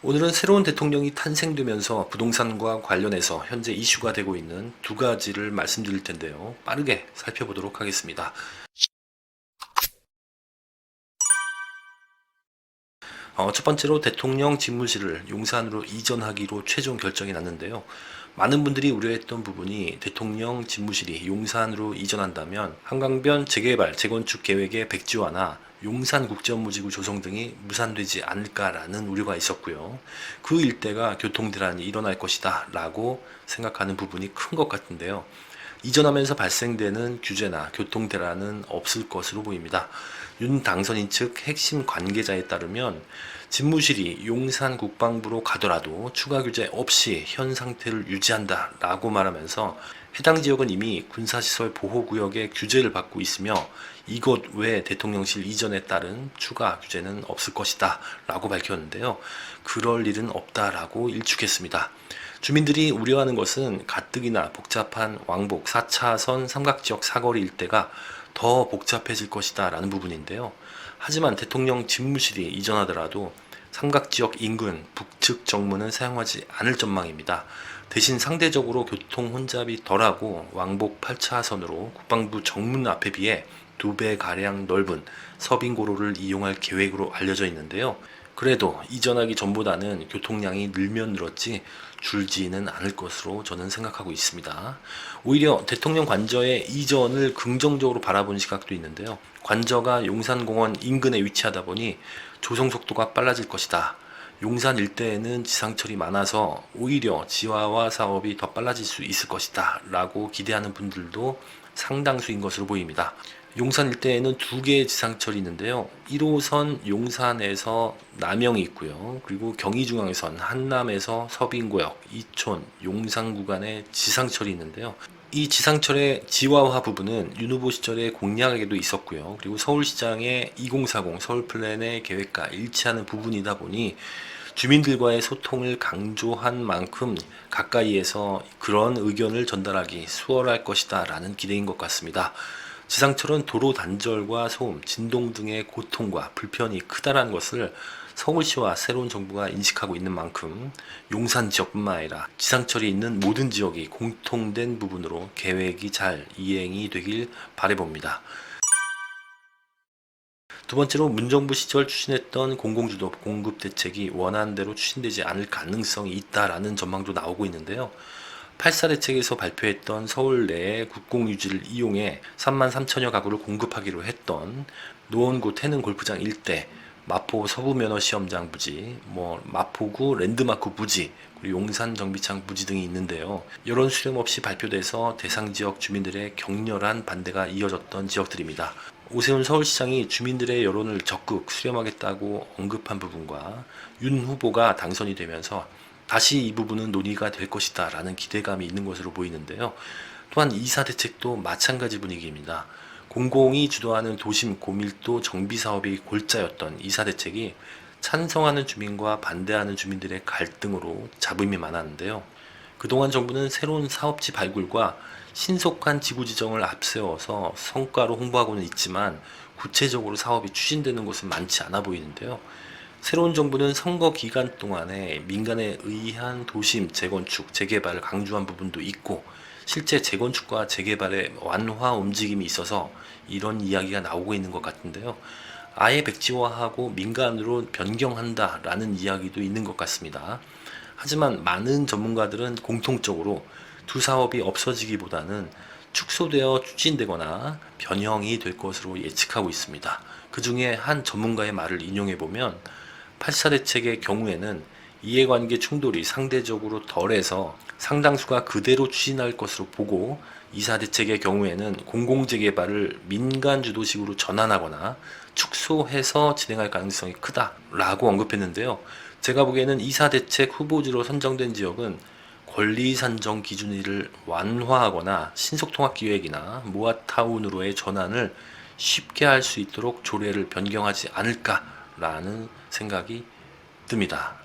오늘은 새로운 대통령이 탄생되면서 부동산과 관련해서 현재 이슈가 되고 있는 두 가지를 말씀드릴 텐데요. 빠르게 살펴보도록 하겠습니다. 첫 번째로 대통령 집무실을 용산으로 이전하기로 최종 결정이 났는데요. 많은 분들이 우려했던 부분이 대통령 집무실이 용산으로 이전한다면 한강변 재개발, 재건축 계획의 백지화나 용산국제업무지구 조성 등이 무산되지 않을까라는 우려가 있었고요. 그 일대가 교통대란이 일어날 것이다 라고 생각하는 부분이 큰 것 같은데요. 이전하면서 발생되는 규제나 교통대란은 없을 것으로 보입니다. 윤 당선인 측 핵심 관계자에 따르면 집무실이 용산 국방부로 가더라도 추가 규제 없이 현 상태를 유지한다라고 말하면서 해당 지역은 이미 군사시설 보호구역의 규제를 받고 있으며 이곳 외 대통령실 이전에 따른 추가 규제는 없을 것이다 라고 밝혔는데요. 그럴 일은 없다라고 일축했습니다. 주민들이 우려하는 것은 가뜩이나 복잡한 왕복 4차선 삼각지역 사거리 일대가 더 복잡해질 것이다 라는 부분인데요. 하지만 대통령 집무실이 이전하더라도 삼각지역 인근 북측 정문은 사용하지 않을 전망입니다. 대신 상대적으로 교통 혼잡이 덜하고 왕복 8차선으로 국방부 정문 앞에 비해 2배가량 넓은 서빙고로를 이용할 계획으로 알려져 있는데요. 그래도 이전하기 전보다는 교통량이 늘면 늘었지 줄지는 않을 것으로 저는 생각하고 있습니다. 오히려 대통령 관저의 이전을 긍정적으로 바라보는 시각도 있는데요. 관저가 용산공원 인근에 위치하다 보니 조성 속도가 빨라질 것이다. 용산 일대에는 지상철이 많아서 오히려 지하화 사업이 더 빨라질 수 있을 것이다 라고 기대하는 분들도 상당수인 것으로 보입니다. 용산 일대에는 2개의 지상철이 있는데요. 1호선 용산에서 남영이 있고요. 그리고 경의중앙선 한남에서 서빙구역, 이촌, 용산 구간에 지상철이 있는데요. 이 지상철의 지하화 부분은 윤 후보 시절의 공약에도 있었고요. 그리고 서울시장의 2040 서울플랜의 계획과 일치하는 부분이다 보니 주민들과의 소통을 강조한 만큼 가까이에서 그런 의견을 전달하기 수월할 것이다 라는 기대인 것 같습니다. 지상철은 도로 단절과 소음, 진동 등의 고통과 불편이 크다라는 것을 서울시와 새로운 정부가 인식하고 있는 만큼 용산 지역뿐만 아니라 지상철이 있는 모든 지역이 공통된 부분으로 계획이 잘 이행이 되길 바라봅니다. 두 번째로 문정부 시절 추진했던 공공주도 공급 대책이 원안대로 추진되지 않을 가능성이 있다라는 전망도 나오고 있는데요. 8사 대책에서 발표했던 서울 내의 국공유지를 이용해 3만 3천여 가구를 공급하기로 했던 노원구 태릉 골프장 일대, 마포 서부면허시험장 부지, 마포구 랜드마크 부지, 그리고 용산 정비창 부지 등이 있는데요. 여론 수렴 없이 발표돼서 대상 지역 주민들의 격렬한 반대가 이어졌던 지역들입니다. 오세훈 서울시장이 주민들의 여론을 적극 수렴하겠다고 언급한 부분과 윤 후보가 당선이 되면서 다시 이 부분은 논의가 될 것이다 라는 기대감이 있는 것으로 보이는데요. 또한 2사 대책도 마찬가지 분위기입니다. 공공이 주도하는 도심 고밀도 정비사업이 골자였던 2사 대책이 찬성하는 주민과 반대하는 주민들의 갈등으로 잡음이 많았는데요. 그동안 정부는 새로운 사업지 발굴과 신속한 지구 지정을 앞세워서 성과로 홍보하고는 있지만 구체적으로 사업이 추진되는 곳은 많지 않아 보이는데요. 새로운 정부는 선거 기간 동안에 민간에 의한 도심 재건축, 재개발을 강조한 부분도 있고 실제 재건축과 재개발의 완화 움직임이 있어서 이런 이야기가 나오고 있는 것 같은데요. 아예 백지화하고 민간으로 변경한다라는 이야기도 있는 것 같습니다. 하지만 많은 전문가들은 공통적으로 두 사업이 없어지기보다는 축소되어 추진되거나 변형이 될 것으로 예측하고 있습니다. 그 중에 한 전문가의 말을 인용해보면 8사 대책의 경우에는 이해관계 충돌이 상대적으로 덜해서 상당수가 그대로 추진할 것으로 보고 2사 대책의 경우에는 공공재개발을 민간 주도식으로 전환하거나 축소해서 진행할 가능성이 크다라고 언급했는데요. 제가 보기에는 2사 대책 후보지로 선정된 지역은 권리 산정 기준을 완화하거나 신속통합기획이나 모아타운으로의 전환을 쉽게 할 수 있도록 조례를 변경하지 않을까라는 생각이 듭니다.